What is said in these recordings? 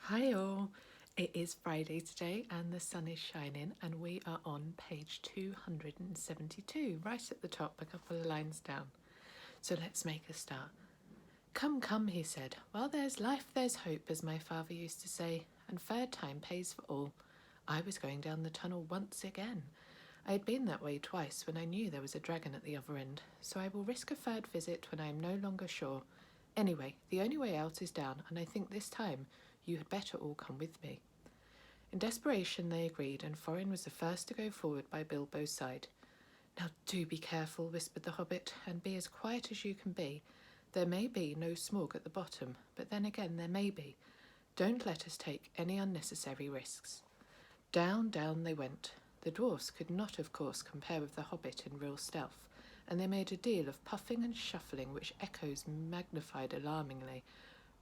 Hi all, it is Friday today and the sun is shining and we are on page 272, right at the top, a couple of lines down. So let's make a start. Come, come, he said, while there's life there's hope, as my father used to say, and fair time pays for all. I was going down the tunnel once again. I had been that way twice when I knew there was a dragon at the other end, so I will risk a third visit when I am no longer sure. Anyway, the only way out is down, and I think this time you had better all come with me. In desperation they agreed, and Thorin was the first to go forward by Bilbo's side. Now do be careful, whispered the hobbit, and be as quiet as you can be. There may be no smog at the bottom, but then again there may be. Don't let us take any unnecessary risks. Down, down they went. The dwarfs could not, of course, compare with the hobbit in real stealth, and they made a deal of puffing and shuffling which echoes magnified alarmingly.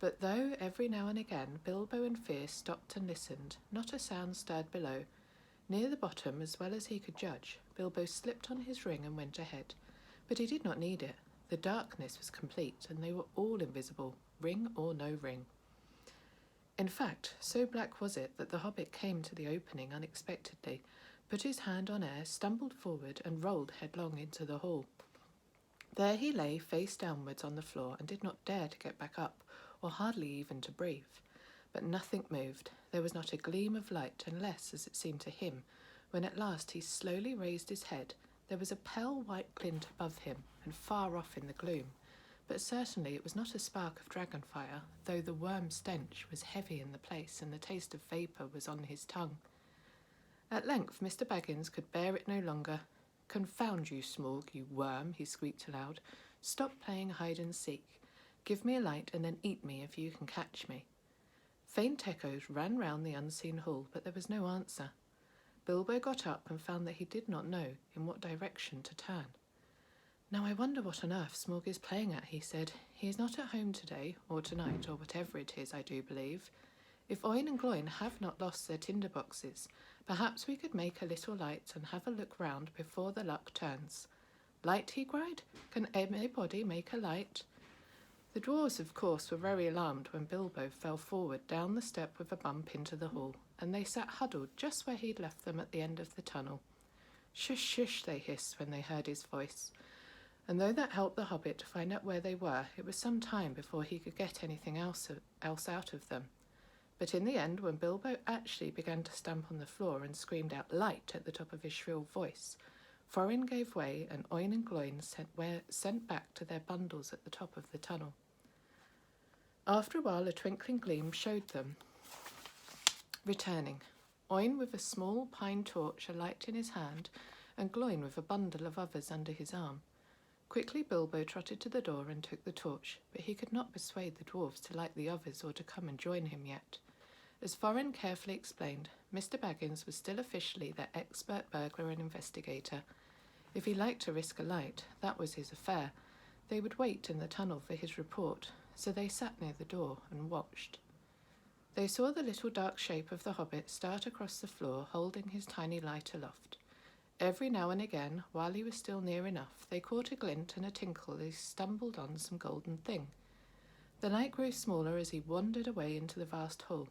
But though every now and again Bilbo and Fierce stopped and listened, not a sound stirred below. Near the bottom, as well as he could judge, Bilbo slipped on his ring and went ahead. But he did not need it. The darkness was complete, and they were all invisible, ring or no ring. In fact, so black was it that the hobbit came to the opening unexpectedly, put his hand on air, stumbled forward, and rolled headlong into the hall. There he lay face downwards on the floor and did not dare to get back up, or hardly even to breathe. But nothing moved. There was not a gleam of light, unless, as it seemed to him, when at last he slowly raised his head, there was a pale white glint above him, and far off in the gloom. But certainly it was not a spark of dragon fire, though the worm stench was heavy in the place, and the taste of vapour was on his tongue. At length Mr. Baggins could bear it no longer. "Confound you, Smaug, you worm," he squeaked aloud. "Stop playing hide and seek. Give me a light and then eat me if you can catch me." Faint echoes ran round the unseen hall, but there was no answer. Bilbo got up and found that he did not know in what direction to turn. "Now I wonder what on earth Smaug is playing at," he said. "He is not at home today, or tonight, or whatever it is, I do believe. If Oin and Gloin have not lost their tinder boxes, perhaps we could make a little light and have a look round before the luck turns." "Light?" he cried. "Can anybody make a light?" The dwarves, of course, were very alarmed when Bilbo fell forward down the step with a bump into the hall, and they sat huddled just where he'd left them at the end of the tunnel. "Shush, shush," they hissed when they heard his voice. And though that helped the hobbit to find out where they were, it was some time before he could get anything else out of them. But in the end, when Bilbo actually began to stamp on the floor and screamed out "light" at the top of his shrill voice, Thorin gave way, and Oin and Gloin sent back to their bundles at the top of the tunnel. After a while, a twinkling gleam showed them returning, Oin with a small pine torch alight in his hand, and Gloin with a bundle of others under his arm. Quickly Bilbo trotted to the door and took the torch, but he could not persuade the dwarfs to light the others or to come and join him yet. As Thorin carefully explained, Mr. Baggins was still officially their expert burglar and investigator. If he liked to risk a light, that was his affair. They would wait in the tunnel for his report, so they sat near the door and watched. They saw the little dark shape of the hobbit start across the floor, holding his tiny light aloft. Every now and again, while he was still near enough, they caught a glint and a tinkle as he stumbled on some golden thing. The light grew smaller as he wandered away into the vast hall.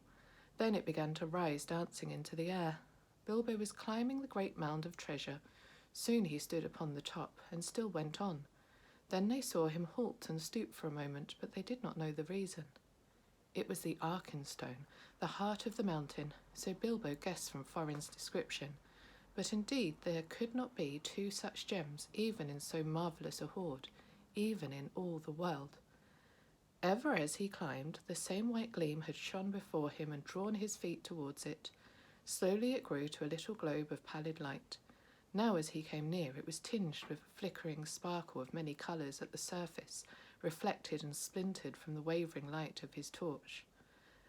Then it began to rise, dancing into the air. Bilbo was climbing the great mound of treasure. Soon he stood upon the top, and still went on. Then they saw him halt and stoop for a moment, but they did not know the reason. It was the Arkenstone, the heart of the mountain, so Bilbo guessed from Thorin's description. But indeed there could not be two such gems, even in so marvellous a hoard, even in all the world. Ever as he climbed, the same white gleam had shone before him and drawn his feet towards it. Slowly it grew to a little globe of pallid light. Now as he came near, it was tinged with a flickering sparkle of many colours at the surface, reflected and splintered from the wavering light of his torch.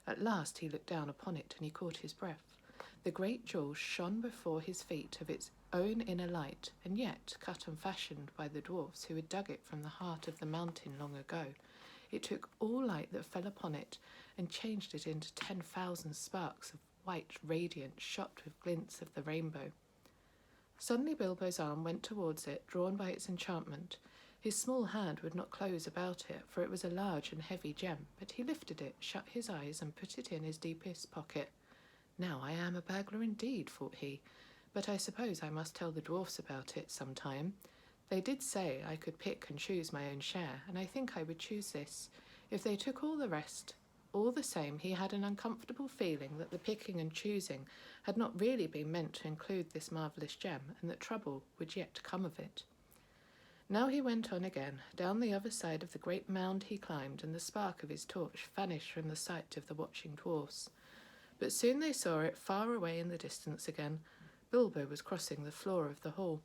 At last he looked down upon it, and he caught his breath. The great jewel shone before his feet of its own inner light, and yet, cut and fashioned by the dwarfs who had dug it from the heart of the mountain long ago, it took all light that fell upon it and changed it into 10,000 sparks of white radiance shot with glints of the rainbow. Suddenly Bilbo's arm went towards it, drawn by its enchantment. His small hand would not close about it, for it was a large and heavy gem, but he lifted it, shut his eyes, and put it in his deepest pocket. Now I am a burglar indeed, thought he, but I suppose I must tell the dwarfs about it some time. They did say I could pick and choose my own share, and I think I would choose this. If they took all the rest, all the same, he had an uncomfortable feeling that the picking and choosing had not really been meant to include this marvellous gem, and that trouble would yet come of it. Now he went on again. Down the other side of the great mound he climbed, and the spark of his torch vanished from the sight of the watching dwarfs. But soon they saw it far away in the distance again. Bilbo was crossing the floor of the hall.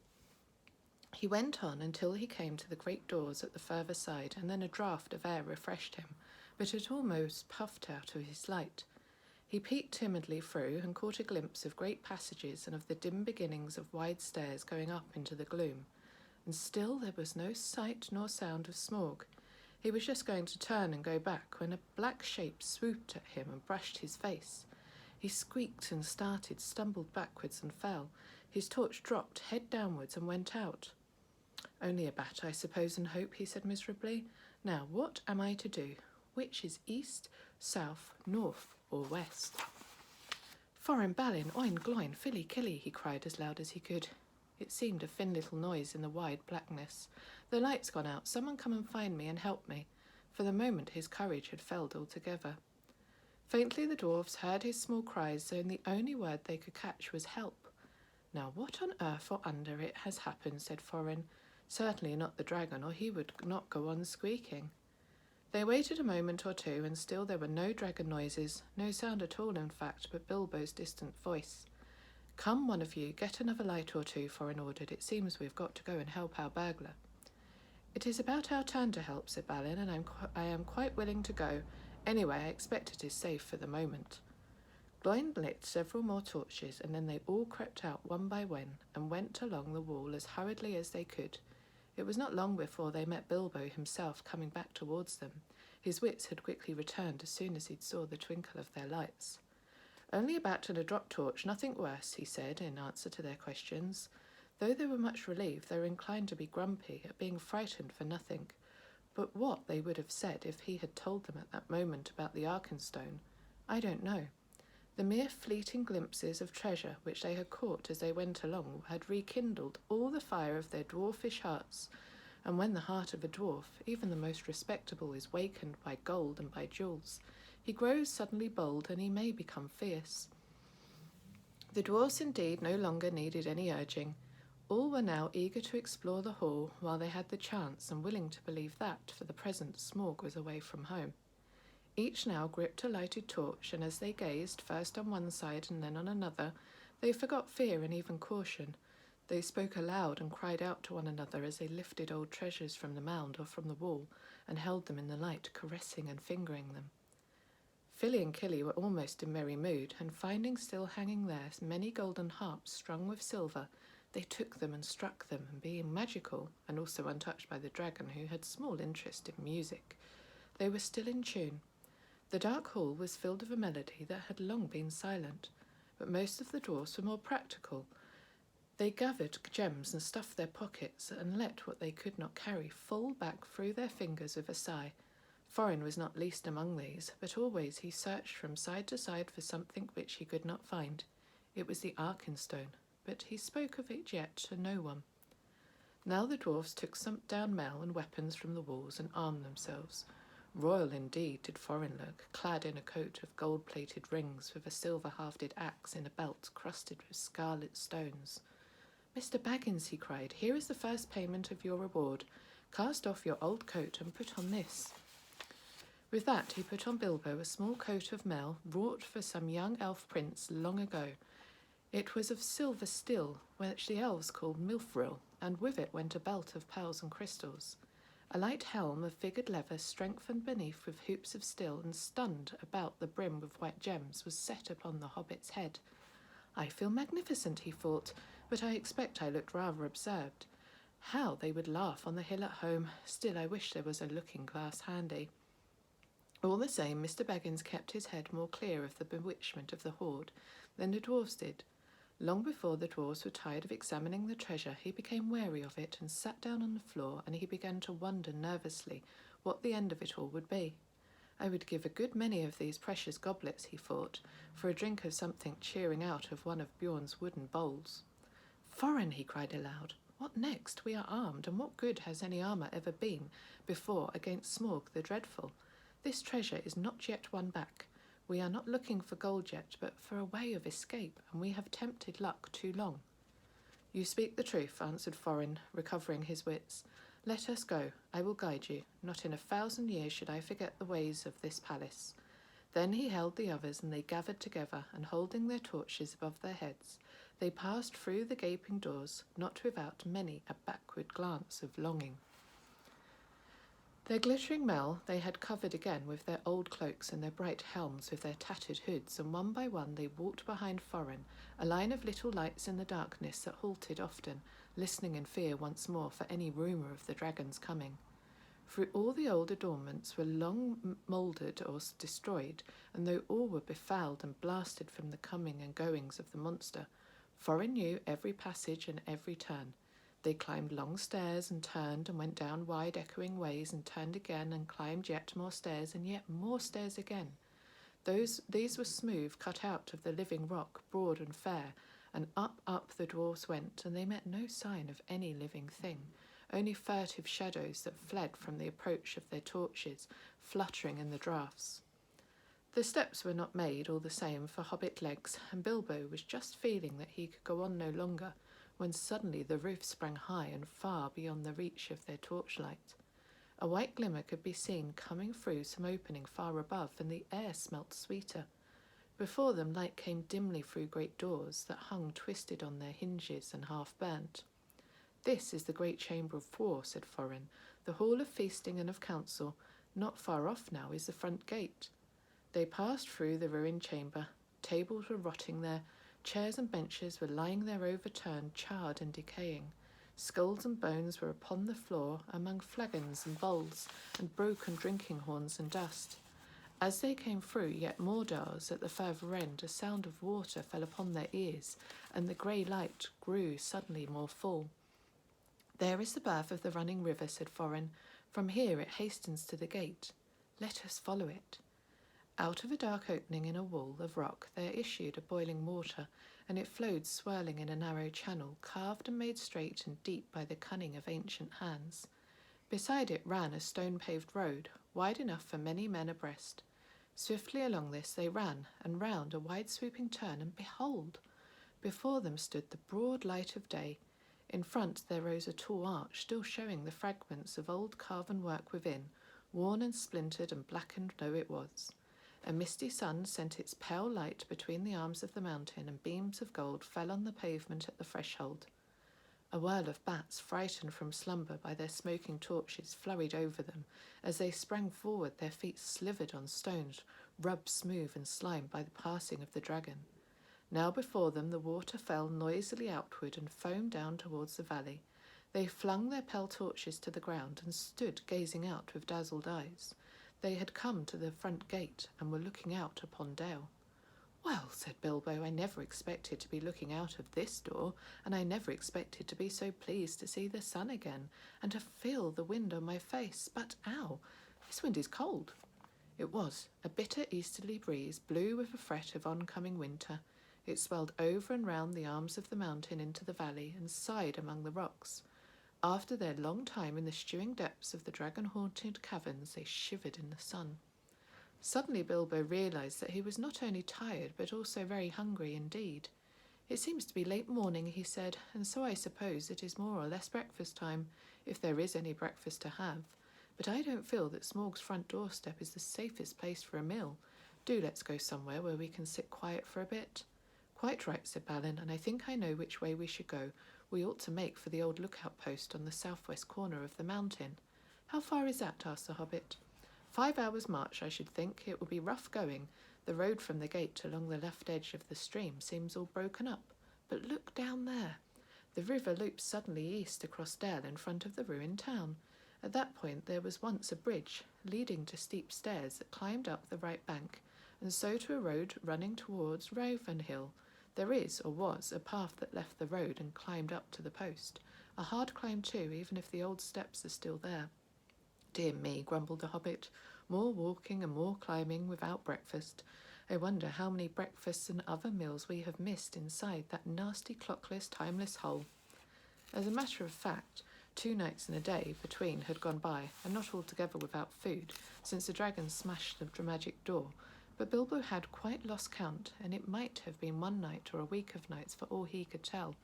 He went on until he came to the great doors at the further side, and then a draught of air refreshed him, but it almost puffed out of his light. He peeped timidly through and caught a glimpse of great passages and of the dim beginnings of wide stairs going up into the gloom. And still there was no sight nor sound of Smaug. He was just going to turn and go back when a black shape swooped at him and brushed his face. He squeaked and started, stumbled backwards and fell. His torch dropped head downwards and went out. "Only a bat, I suppose, and hope," he said miserably. "Now, what am I to do? Which is east, south, north, or west?" "Foreign Balin, oin gloin, filly killy," he cried as loud as he could. It seemed a thin little noise in the wide blackness. "The light's gone out. Someone come and find me and help me." For the moment his courage had failed altogether. Faintly the dwarfs heard his small cries, and the only word they could catch was help. "Now what on earth or under it has happened?" said Foreign. "Certainly not the dragon, or he would not go on squeaking." They waited a moment or two, and still there were no dragon noises, no sound at all, in fact, but Bilbo's distant voice. "Come, one of you, get another light or two," Foreign ordered. "It seems we've got to go and help our burglar." "It is about our turn to help," said Balin, "and I am quite willing to go. Anyway, I expect it is safe for the moment." Gloin lit several more torches, and then they all crept out one by one and went along the wall as hurriedly as they could. It was not long before they met Bilbo himself coming back towards them. His wits had quickly returned as soon as he saw the twinkle of their lights. "Only a bat and a drop torch, nothing worse," he said in answer to their questions. Though they were much relieved, they were inclined to be grumpy at being frightened for nothing. But what they would have said if he had told them at that moment about the Arkenstone, I don't know. The mere fleeting glimpses of treasure which they had caught as they went along had rekindled all the fire of their dwarfish hearts, and when the heart of a dwarf, even the most respectable, is wakened by gold and by jewels, he grows suddenly bold, and he may become fierce. The dwarfs indeed no longer needed any urging. All were now eager to explore the hall while they had the chance, and willing to believe that, for the present, Smaug was away from home. Each now gripped a lighted torch, and as they gazed, first on one side and then on another, they forgot fear and even caution. They spoke aloud and cried out to one another as they lifted old treasures from the mound or from the wall and held them in the light, caressing and fingering them. Filly and Killy were almost in merry mood, and finding still hanging there many golden harps strung with silver, they took them and struck them, and being magical, and also untouched by the dragon, who had small interest in music, they were still in tune. The dark hall was filled with a melody that had long been silent, but most of the dwarfs were more practical. They gathered gems and stuffed their pockets, and let what they could not carry fall back through their fingers with a sigh. Foreign was not least among these, but always he searched from side to side for something which he could not find. It was the Arkenstone, but he spoke of it yet to no one. Now the dwarfs took some down mail and weapons from the walls and armed themselves. Royal indeed did Foreign look, clad in a coat of gold-plated rings, with a silver-hafted axe in a belt crusted with scarlet stones. "Mr. Baggins," he cried, "here is the first payment of your reward. Cast off your old coat and put on this." With that he put on Bilbo a small coat of mail wrought for some young elf prince long ago. It was of silver steel, which the elves called milfril, and with it went a belt of pearls and crystals. A light helm of figured leather, strengthened beneath with hoops of steel and studded about the brim with white gems, was set upon the hobbit's head. "I feel magnificent," he thought, "but I expect I looked rather absurd. How they would laugh on the hill at home! Still, I wish there was a looking-glass handy." All the same, Mr. Baggins kept his head more clear of the bewitchment of the hoard than the dwarfs did. Long before the dwarfs were tired of examining the treasure, he became wary of it and sat down on the floor, and he began to wonder nervously what the end of it all would be. I would give a good many of these precious goblets, he thought, for a drink of something cheering out of one of Bjorn's wooden bowls. Foreign, he cried aloud. What next? We are armed, and what good has any armour ever been before against Smaug the Dreadful? This treasure is not yet won back. We are not looking for gold yet, but for a way of escape, and we have tempted luck too long. You speak the truth, answered Foreign, recovering his wits. Let us go. I will guide you. Not in 1,000 years should I forget the ways of this palace. Then he held the others, and they gathered together, and holding their torches above their heads, they passed through the gaping doors, not without many a backward glance of longing. Their glittering mail they had covered again with their old cloaks and their bright helms with their tattered hoods, and one by one they walked behind Foreign, a line of little lights in the darkness that halted often, listening in fear once more for any rumour of the dragon's coming. For all the old adornments were long mouldered or destroyed, and though all were befouled and blasted from the coming and goings of the monster, Foreign knew every passage and every turn. They climbed long stairs and turned and went down wide echoing ways and turned again and climbed yet more stairs and yet more stairs again. These were smooth, cut out of the living rock, broad and fair, and up the dwarfs went, and they met no sign of any living thing, only furtive shadows that fled from the approach of their torches, fluttering in the draughts. The steps were not made, all the same, for hobbit legs, and Bilbo was just feeling that he could go on no longer, when suddenly the roof sprang high and far beyond the reach of their torchlight. A white glimmer could be seen coming through some opening far above, and the air smelt sweeter. Before them light came dimly through great doors that hung twisted on their hinges and half burnt. This is the great chamber of war, said Foreign, the hall of feasting and of council. Not far off now is the front gate. They passed through the ruined chamber. Tables were rotting there. Chairs and benches were lying there overturned, charred and decaying. Skulls and bones were upon the floor, among flagons and bowls, and broken drinking horns and dust. As they came through yet more doors at the further end, a sound of water fell upon their ears, and the grey light grew suddenly more full. There is the birth of the running river, said Foreign. From here it hastens to the gate. Let us follow it. Out of a dark opening in a wall of rock there issued a boiling water, and it flowed swirling in a narrow channel, carved and made straight and deep by the cunning of ancient hands. Beside it ran a stone-paved road, wide enough for many men abreast. Swiftly along this they ran, and round a wide-sweeping turn, and behold! Before them stood the broad light of day. In front there rose a tall arch, still showing the fragments of old carven work within, worn and splintered and blackened though it was. A misty sun sent its pale light between the arms of the mountain, and beams of gold fell on the pavement at the threshold. A whirl of bats, frightened from slumber by their smoking torches, flurried over them. As they sprang forward, their feet slivered on stones, rubbed smooth and slimed by the passing of the dragon. Now before them the water fell noisily outward and foamed down towards the valley. They flung their pale torches to the ground and stood gazing out with dazzled eyes. They had come to the front gate and were looking out upon Dale. Well, said Bilbo, I never expected to be looking out of this door, and I never expected to be so pleased to see the sun again, and to feel the wind on my face. But, ow, this wind is cold. It was. A bitter easterly breeze blew with a fret of oncoming winter. It swelled over and round the arms of the mountain into the valley, and sighed among the rocks. After their long time in the stewing depths of the dragon-haunted caverns, they shivered in the sun. Suddenly Bilbo realised that he was not only tired, but also very hungry indeed. It seems to be late morning, he said, and so I suppose it is more or less breakfast time, if there is any breakfast to have. But I don't feel that Smaug's front doorstep is the safest place for a meal. Do let's go somewhere where we can sit quiet for a bit. Quite right, said Balin, and I think I know which way we should go. We ought to make for the old lookout post on the southwest corner of the mountain. How far is that? Asked the hobbit. 5 hours' march, I should think. It will be rough going. The road from the gate along the left edge of the stream seems all broken up. But look down there. The river loops suddenly east across Dale in front of the ruined town. At that point there was once a bridge, leading to steep stairs that climbed up the right bank, and so to a road running towards Ravenhill. There is, or was, a path that left the road and climbed up to the post. A hard climb too, even if the old steps are still there. Dear me, grumbled the Hobbit. More walking and more climbing without breakfast. I wonder how many breakfasts and other meals we have missed inside that nasty clockless, timeless hole. As a matter of fact, 2 nights and a day between had gone by, and not altogether without food, since the dragon smashed the magic door. But Bilbo had quite lost count, and it might have been 1 night or a week of nights for all he could tell.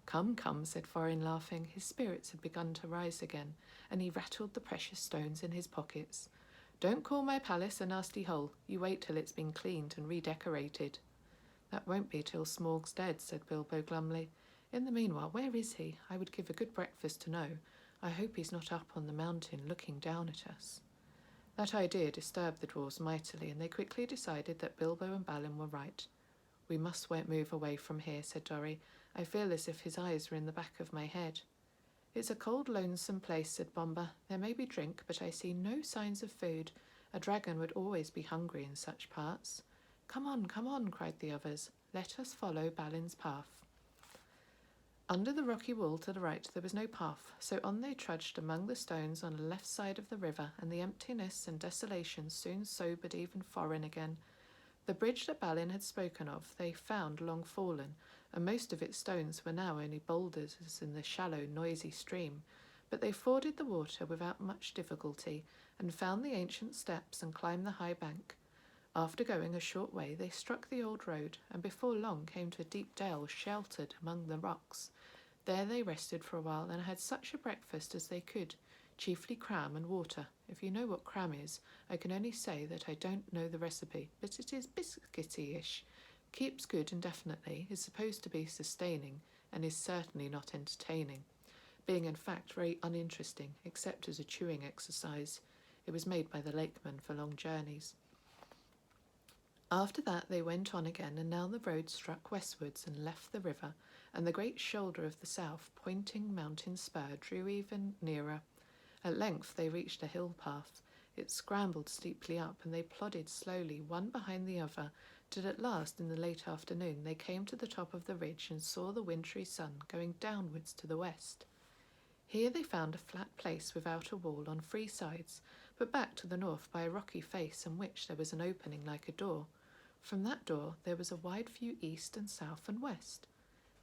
Come, come, said Thorin, laughing. His spirits had begun to rise again, and he rattled the precious stones in his pockets. Don't call my palace a nasty hole. You wait till it's been cleaned and redecorated. That won't be till Smaug's dead, said Bilbo glumly. In the meanwhile, where is he? I would give a good breakfast to know. I hope he's not up on the mountain looking down at us. That idea disturbed the dwarves mightily, and they quickly decided that Bilbo and Balin were right. We must move away from here, said Dorry. I feel as if his eyes were in the back of my head. It's a cold, lonesome place, said Bomba. There may be drink, but I see no signs of food. A dragon would always be hungry in such parts. Come on, cried the others. Let us follow Balin's path. Under the rocky wall to the right there was no path, so on they trudged among the stones on the left side of the river, and the emptiness and desolation soon sobered even Thorin again. The bridge that Balin had spoken of they found long fallen, and most of its stones were now only boulders in the shallow, noisy stream, but they forded the water without much difficulty, and found the ancient steps and climbed the high bank. After going a short way they struck the old road, and before long came to a deep dale sheltered among the rocks. There they rested for a while, and had such a breakfast as they could, chiefly cram and water. If you know what cram is, I can only say that I don't know the recipe, but it is biscuity-ish. Keeps good indefinitely, is supposed to be sustaining, and is certainly not entertaining, being in fact very uninteresting, except as a chewing exercise. It was made by the lakemen for long journeys. After that they went on again, and now the road struck westwards and left the river, and the great shoulder of the south, pointing mountain spur, drew even nearer. At length they reached a hill path. It scrambled steeply up, and they plodded slowly, one behind the other, till at last, in the late afternoon, they came to the top of the ridge and saw the wintry sun going downwards to the west. Here they found a flat place without a wall on 3 sides, but back to the north by a rocky face, in which there was an opening like a door. From that door there was a wide view east and south and west.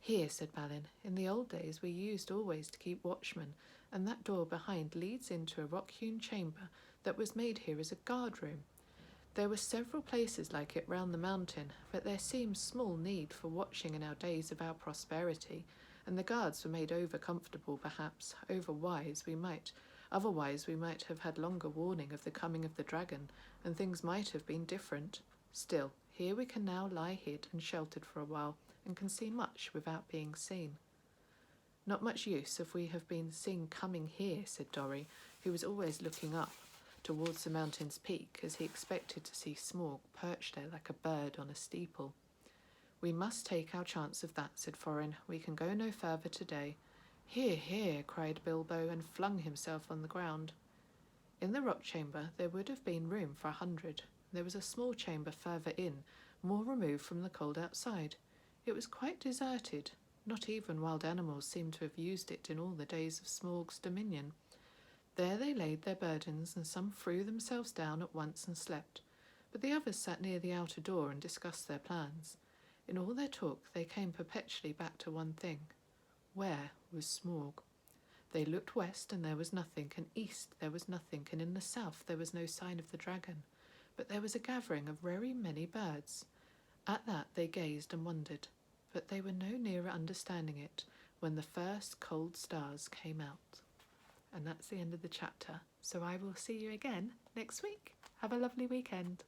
Here, said Balin, in the old days we used always to keep watchmen, and that door behind leads into a rock-hewn chamber that was made here as a guard-room. There were several places like it round the mountain, but there seemed small need for watching in our days of our prosperity, and the guards were made over-comfortable, perhaps, over-wise otherwise we might have had longer warning of the coming of the dragon, and things might have been different. Still, here we can now lie hid and sheltered for a while, and can see much without being seen. Not much use if we have been seen coming here, said Dorry, who was always looking up towards the mountain's peak, as he expected to see Smaug perched there like a bird on a steeple. We must take our chance of that, said Thorin. We can go no further today. Hear, hear, cried Bilbo, and flung himself on the ground. In the rock chamber there would have been room for 100. There was a small chamber further in, more removed from the cold outside. It was quite deserted. Not even wild animals seemed to have used it in all the days of Smaug's dominion. There they laid their burdens, and some threw themselves down at once and slept, but the others sat near the outer door and discussed their plans. In all their talk they came perpetually back to one thing. Where was Smaug? They looked west, and there was nothing, and east there was nothing, and in the south there was no sign of the dragon. But there was a gathering of very many birds. At that they gazed and wondered, but they were no nearer understanding it when the first cold stars came out. And that's the end of the chapter, so I will see you again next week. Have a lovely weekend.